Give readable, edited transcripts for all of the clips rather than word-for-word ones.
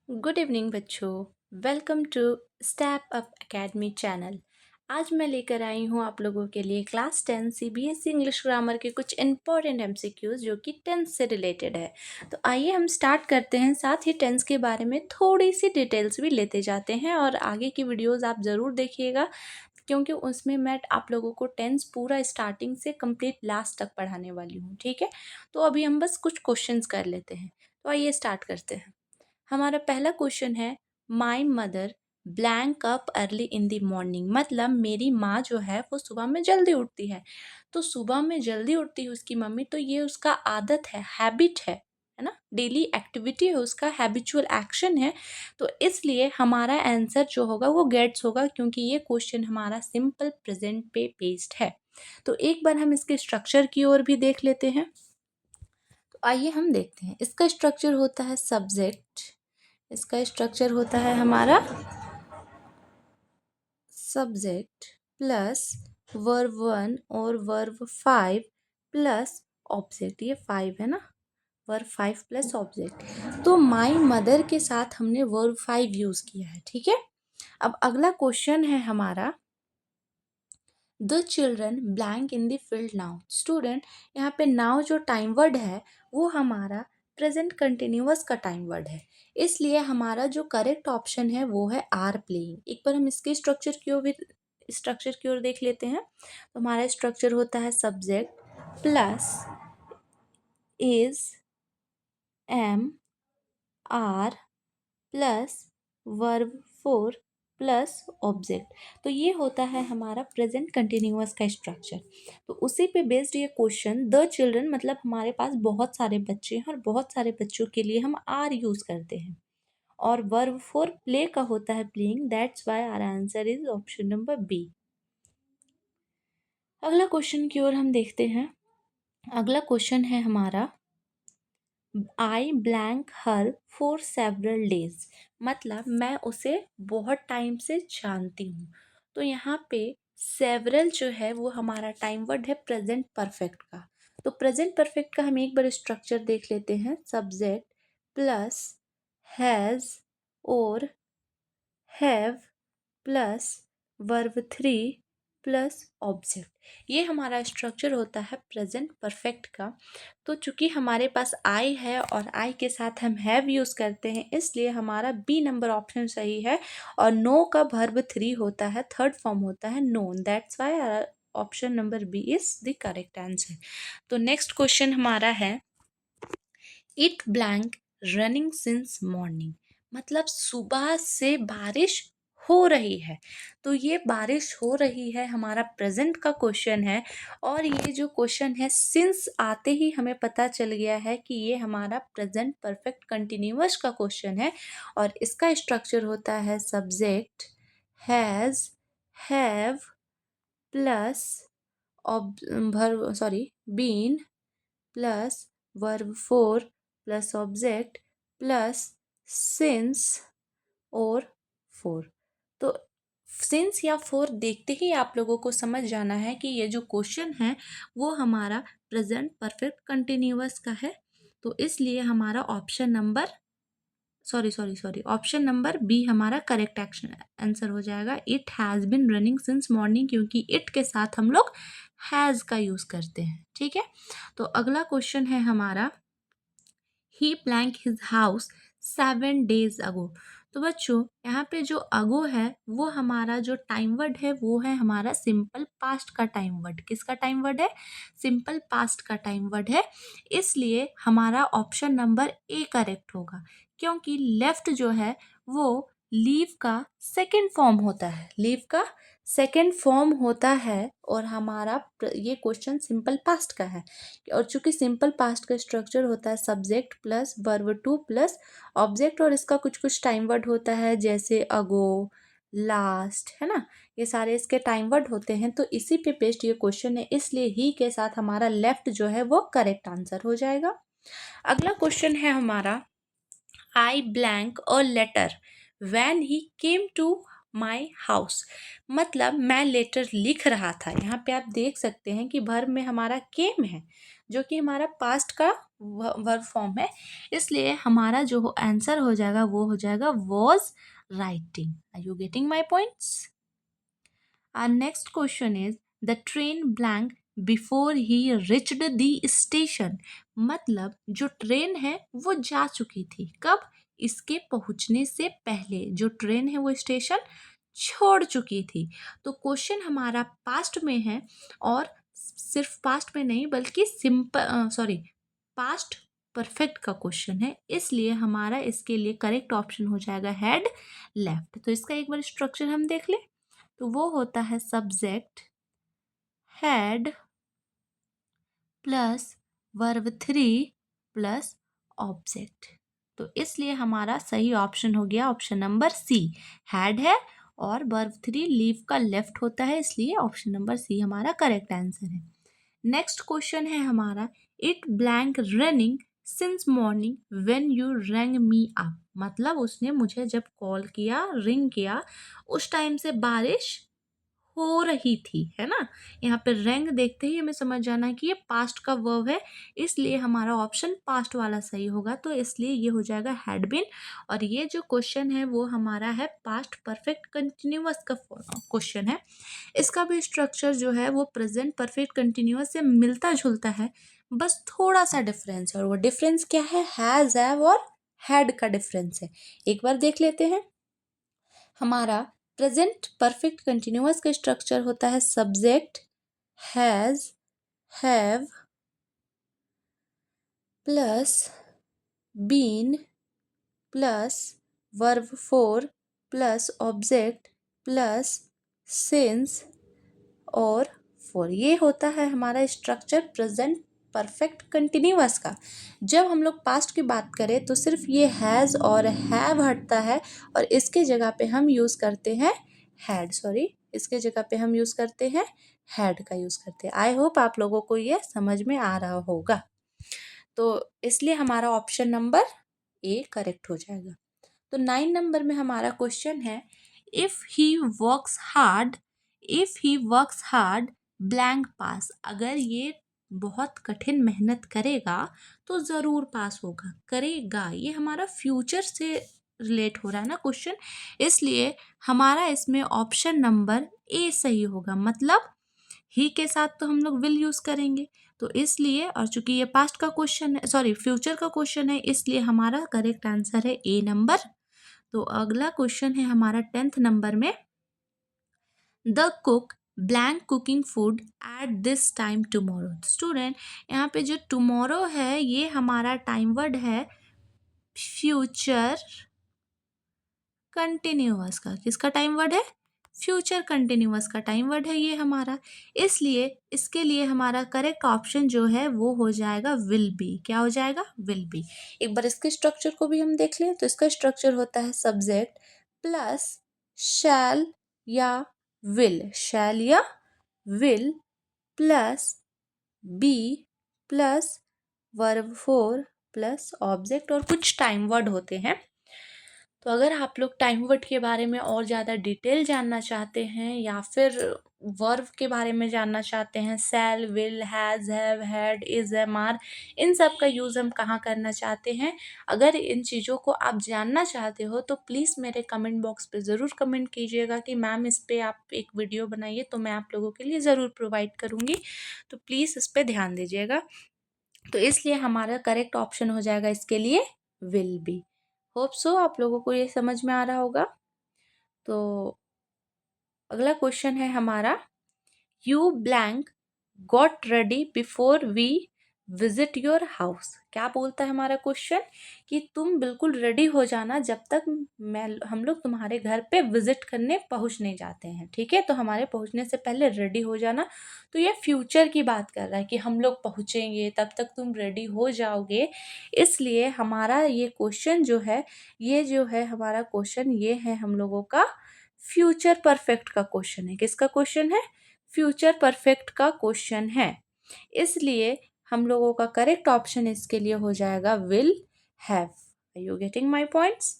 Good evening बच्चों। Welcome to Step Up Academy channel. आज मैं लेकर आई हूँ आप लोगों के लिए क्लास 10 सीबीएसई इंग्लिश ग्रामर के कुछ इंपॉर्टेंट एमसीक्यूज जो कि टेंस से रिलेटेड है। तो आइए हम स्टार्ट करते हैं, साथ ही टेंस के बारे में थोड़ी सी डिटेल्स भी लेते जाते हैं और आगे की वीडियोस आप ज़रूर देखिएगा क्योंकि उसमें मैं आप लोगों को टेंस पूरा स्टार्टिंग से कंप्लीट लास्ट तक पढ़ाने वाली हूँ। ठीक है, तो अभी हम बस कुछ क्वेश्चंस कर लेते हैं। तो आइए स्टार्ट करते हैं। हमारा पहला क्वेश्चन है, my mother blank up early in the morning. मतलब मेरी माँ जो है वो सुबह में जल्दी उठती है। तो सुबह में जल्दी उठती है उसकी मम्मी, तो ये उसका आदत है, हैबिट है ना, डेली एक्टिविटी है उसका, हैबिचुअल एक्शन है। तो इसलिए हमारा आंसर जो होगा वो गेट्स होगा क्योंकि ये क्वेश्चन हमारा सिंपल प्रेजेंट पे बेस्ड है। तो एक बार हम इसके स्ट्रक्चर की ओर भी देख लेते हैं। तो आइए हम देखते हैं। इसका स्ट्रक्चर होता है सब्जेक्ट, इसका स्ट्रक्चर होता है हमारा सब्जेक्ट प्लस वर्ब 1 और वर्ब 5 प्लस ऑब्जेक्ट। ये 5 है ना, वर्ब 5 प्लस ऑब्जेक्ट। तो माई मदर के साथ हमने वर्ब 5 यूज किया है। ठीक है, अब अगला क्वेश्चन है हमारा, the children blank in the field now. Student, यहाँ पे नाउ जो टाइम वर्ड है वो हमारा प्रेजेंट कंटिन्यूअस का टाइम वर्ड है, इसलिए हमारा जो करेक्ट ऑप्शन है वो है आर प्लेइंग। एक बार हम इसके स्ट्रक्चर की ओर देख लेते हैं। तो हमारा स्ट्रक्चर होता है subject plus is am are plus verb 4 plus object. तो ये होता है हमारा प्रेजेंट कंटिन्यूअस का स्ट्रक्चर। तो उसी पे बेस्ड ये क्वेश्चन, द चिल्ड्रन मतलब हमारे पास बहुत सारे बच्चे हैं और बहुत सारे बच्चों के लिए हम आर यूज करते हैं, और वर्ब 4 प्ले का होता है playing, that's why our answer is option number B. अगला क्वेश्चन की ओर हम देखते हैं। अगला क्वेश्चन है हमारा, I blank her for several days. मतलब मैं उसे बहुत टाइम से जानती हूँ। तो यहाँ पे सेवरल जो है वो हमारा टाइम वर्ड है प्रेजेंट परफेक्ट का। तो प्रेजेंट परफेक्ट का हम एक बार स्ट्रक्चर देख लेते हैं। सब्जेक्ट प्लस हैज़ और have plus verb 3 plus object. ये हमारा स्ट्रक्चर होता है प्रेजेंट परफेक्ट का। तो चूंकि हमारे पास आई है और आई के साथ हम हैव यूज़ करते हैं, इसलिए हमारा बी नंबर ऑप्शन सही है। और नो का वर्ब 3 होता है, थर्ड फॉर्म होता है known, that's why option number B is the correct answer. तो नेक्स्ट क्वेश्चन हमारा है, it blank running since morning. मतलब सुबह से बारिश हो रही है। तो ये बारिश हो रही है हमारा प्रेजेंट का क्वेश्चन है, और ये जो क्वेश्चन है सिंस आते ही हमें पता चल गया है कि ये हमारा प्रेजेंट परफेक्ट कंटिन्यूअस का क्वेश्चन है। और इसका स्ट्रक्चर होता है subject has have plus been plus verb 4 plus object plus since और 4। तो सिंस या 4 देखते ही आप लोगों को समझ जाना है कि ये जो क्वेश्चन है वो हमारा प्रेजेंट परफेक्ट कंटिन्यूअस का है। तो इसलिए हमारा ऑप्शन नंबर बी हमारा करेक्ट एक्शन आंसर हो जाएगा। It has been running since morning, क्योंकि इट के साथ हम लोग हैज़ का यूज़ करते हैं। ठीक है, तो अगला क्वेश्चन है हमारा, ही ब्लैंक हिज हाउस 7 days अगो। तो बच्चों यहाँ पे जो अगो है वो हमारा जो टाइम वर्ड है वो है हमारा सिंपल पास्ट का टाइम वर्ड। किसका टाइम वर्ड है? सिंपल पास्ट का टाइम वर्ड है। इसलिए हमारा ऑप्शन नंबर ए करेक्ट होगा, क्योंकि लेफ्ट जो है वो लीव का सेकेंड फॉर्म होता है, लीव का सेकेंड फॉर्म होता है। और हमारा ये क्वेश्चन सिंपल पास्ट का है, और चूंकि सिंपल पास्ट का स्ट्रक्चर होता है subject plus verb 2 plus object, और इसका कुछ कुछ टाइम वर्ड होता है जैसे अगो, लास्ट, है ना, ये सारे इसके टाइम वर्ड होते हैं। तो इसी पे बेस्ड ये क्वेश्चन है, इसलिए ही के साथ हमारा लेफ्ट जो है वो करेक्ट आंसर हो जाएगा। अगला क्वेश्चन है हमारा, I blank a letter when he came to my house, मतलब मैं लेटर लिख रहा था। यहाँ पे आप देख सकते हैं कि वर्ब में हमारा केम है, जो कि हमारा पास्ट का वर्ब फॉर्म है, इसलिए हमारा जो आंसर हो जाएगा वो हो जाएगा was writing. Are you getting my points? Our next question is the train blank before he reached the station, मतलब जो ट्रेन है वो जा चुकी थी, कब? इसके पहुंचने से पहले जो ट्रेन है वो स्टेशन छोड़ चुकी थी। तो क्वेश्चन हमारा पास्ट में है, और सिर्फ पास्ट में नहीं बल्कि पास्ट परफेक्ट का क्वेश्चन है, इसलिए हमारा इसके लिए करेक्ट ऑप्शन हो जाएगा हैड लेफ्ट। तो इसका एक बार स्ट्रक्चर हम देख लें, तो वो होता है subject had plus verb 3 plus object. तो इसलिए हमारा सही ऑप्शन हो गया ऑप्शन नंबर सी, हैड है और वर्ब 3 लीव का लेफ्ट होता है, इसलिए ऑप्शन नंबर सी हमारा करेक्ट आंसर है। नेक्स्ट क्वेश्चन है हमारा, it blank running since morning when you wrong me up, मतलब उसने मुझे जब कॉल किया, रिंग किया, उस टाइम से बारिश हो रही थी, है ना। यहाँ पे रैंग देखते ही हमें समझ जाना है कि ये पास्ट का वर्ब है, इसलिए हमारा ऑप्शन पास्ट वाला सही होगा, तो इसलिए ये हो जाएगा हैड बीन। और ये जो क्वेश्चन है वो हमारा है पास्ट परफेक्ट कंटिन्यूअस का क्वेश्चन है। इसका भी स्ट्रक्चर जो है वो प्रेजेंट परफेक्ट कंटिन्यूअस से मिलता जुलता है, बस थोड़ा सा डिफरेंस है, और वो डिफरेंस क्या है? हैज़, हैव और हैड का डिफरेंस है। एक बार देख लेते हैं। हमारा प्रेजेंट परफेक्ट कंटिन्यूअस का स्ट्रक्चर होता है subject has, have plus been plus verb 4 plus object plus since और फॉर। ये होता है हमारा स्ट्रक्चर प्रेजेंट परफेक्ट कंटिन्यूअस का। जब हम लोग पास्ट की बात करें तो सिर्फ ये हैज़ और हैव हटता है, और इसके जगह पे हम यूज़ करते हैं हैड, इसके जगह पे हम यूज़ करते हैं हैड का यूज़ करते हैं। आई होप आप लोगों को ये समझ में आ रहा होगा, तो इसलिए हमारा ऑप्शन नंबर ए करेक्ट हो जाएगा। तो 9 नंबर में हमारा क्वेश्चन है, if he works hard, if he works hard blank pass, अगर ये बहुत कठिन मेहनत करेगा तो ज़रूर पास होगा। करेगा, ये हमारा फ्यूचर से रिलेट हो रहा है ना क्वेश्चन, इसलिए हमारा इसमें ऑप्शन नंबर ए सही होगा। मतलब ही के साथ तो हम लोग विल यूज़ करेंगे, तो इसलिए, और चूंकि ये पास्ट का क्वेश्चन है, फ्यूचर का क्वेश्चन है, इसलिए हमारा करेक्ट आंसर है ए नंबर। तो अगला क्वेश्चन है हमारा 10th नंबर में, the cook blank cooking food at this time tomorrow. Student, यहाँ पे जो टुमारो है ये हमारा टाइम वर्ड है फ्यूचर कंटिन्यूअस का। किसका टाइम वर्ड है? फ्यूचर कंटिन्यूअस का टाइम वर्ड है ये हमारा, इसलिए इसके लिए हमारा करेक्ट ऑप्शन जो है वो हो जाएगा विल बी। क्या हो जाएगा? Will be. एक बार इसके स्ट्रक्चर को भी हम देख लें, तो इसका स्ट्रक्चर होता है सब्जेक्ट प्लस शैल या विल, शैल या will plus be plus verb 4 plus object और कुछ टाइम वर्ड होते हैं। तो अगर आप लोग टाइम वर्ड के बारे में और ज़्यादा डिटेल जानना चाहते हैं, या फिर वर्ब के बारे में जानना चाहते हैं, shall, will, has, have, had, is, am, are, इन सब का यूज़ हम कहाँ करना चाहते हैं, अगर इन चीज़ों को आप जानना चाहते हो तो प्लीज़ मेरे कमेंट बॉक्स पे ज़रूर कमेंट कीजिएगा कि मैम इस पर आप एक वीडियो बनाइए, तो मैं आप लोगों के लिए ज़रूर प्रोवाइड करूँगी। तो प्लीज़ इस पर ध्यान दीजिएगा। तो इसलिए हमारा करेक्ट ऑप्शन हो जाएगा इसके लिए विल बी। होप सो आप लोगों को ये समझ में आ रहा होगा। तो अगला क्वेश्चन है हमारा, you blank got ready before we visit your house. क्या बोलता है हमारा क्वेश्चन, कि तुम बिल्कुल रेडी हो जाना जब तक हम लोग तुम्हारे घर पे विजिट करने पहुंच नहीं जाते हैं, ठीक है। तो हमारे पहुंचने से पहले रेडी हो जाना, तो ये फ्यूचर की बात कर रहा है कि हम लोग पहुंचेंगे तब तक तुम रेडी हो जाओगे, इसलिए हमारा ये क्वेश्चन जो है, ये जो है हमारा क्वेश्चन, ये है हम लोगों का फ्यूचर परफेक्ट का क्वेश्चन है। किसका क्वेश्चन है? फ्यूचर परफेक्ट का क्वेश्चन है, इसलिए हम लोगों का करेक्ट ऑप्शन इसके लिए हो जाएगा will have. Are you getting my points?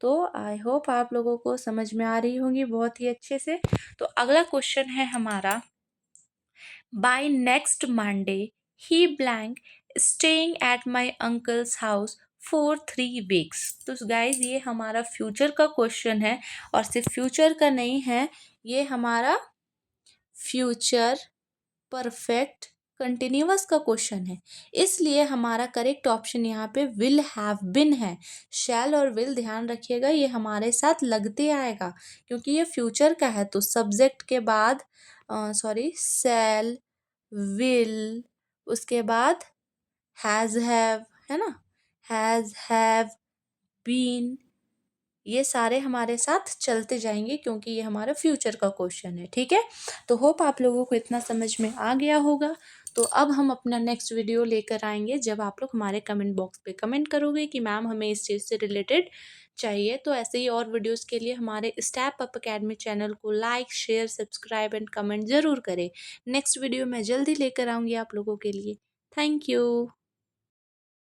तो आई होप आप लोगों को समझ में आ रही होंगी बहुत ही अच्छे से। तो अगला क्वेश्चन है हमारा, by next Monday he blank staying at my uncle's house for 3 weeks। तो गाइज ये हमारा फ्यूचर का क्वेश्चन है, और सिर्फ फ्यूचर का नहीं है, ये हमारा फ्यूचर परफेक्ट कंटिन्यूअस का क्वेश्चन है। इसलिए हमारा करेक्ट ऑप्शन यहाँ पे विल हैव बिन है। शैल और विल ध्यान रखिएगा, ये हमारे साथ लगते आएगा, क्योंकि ये फ्यूचर का है। तो सब्जेक्ट के बाद शैल, विल, उसके बाद हैज़ हैव, है ना, हैज़ हैव बीन, ये सारे हमारे साथ चलते जाएंगे, क्योंकि ये हमारा फ्यूचर का क्वेश्चन है। ठीक है, तो होप आप लोगों को इतना समझ में आ गया होगा। तो अब हम अपना नेक्स्ट वीडियो लेकर आएंगे, जब आप लोग हमारे कमेंट बॉक्स पे कमेंट करोगे कि मैम हमें इस चीज़ से रिलेटेड चाहिए। तो ऐसे ही और वीडियोस के लिए हमारे स्टेप अप अकेडमी चैनल को like, share, subscribe and comment ज़रूर करें। नेक्स्ट वीडियो मैं जल्दी लेकर आऊँगी आप लोगों के लिए। Thank you.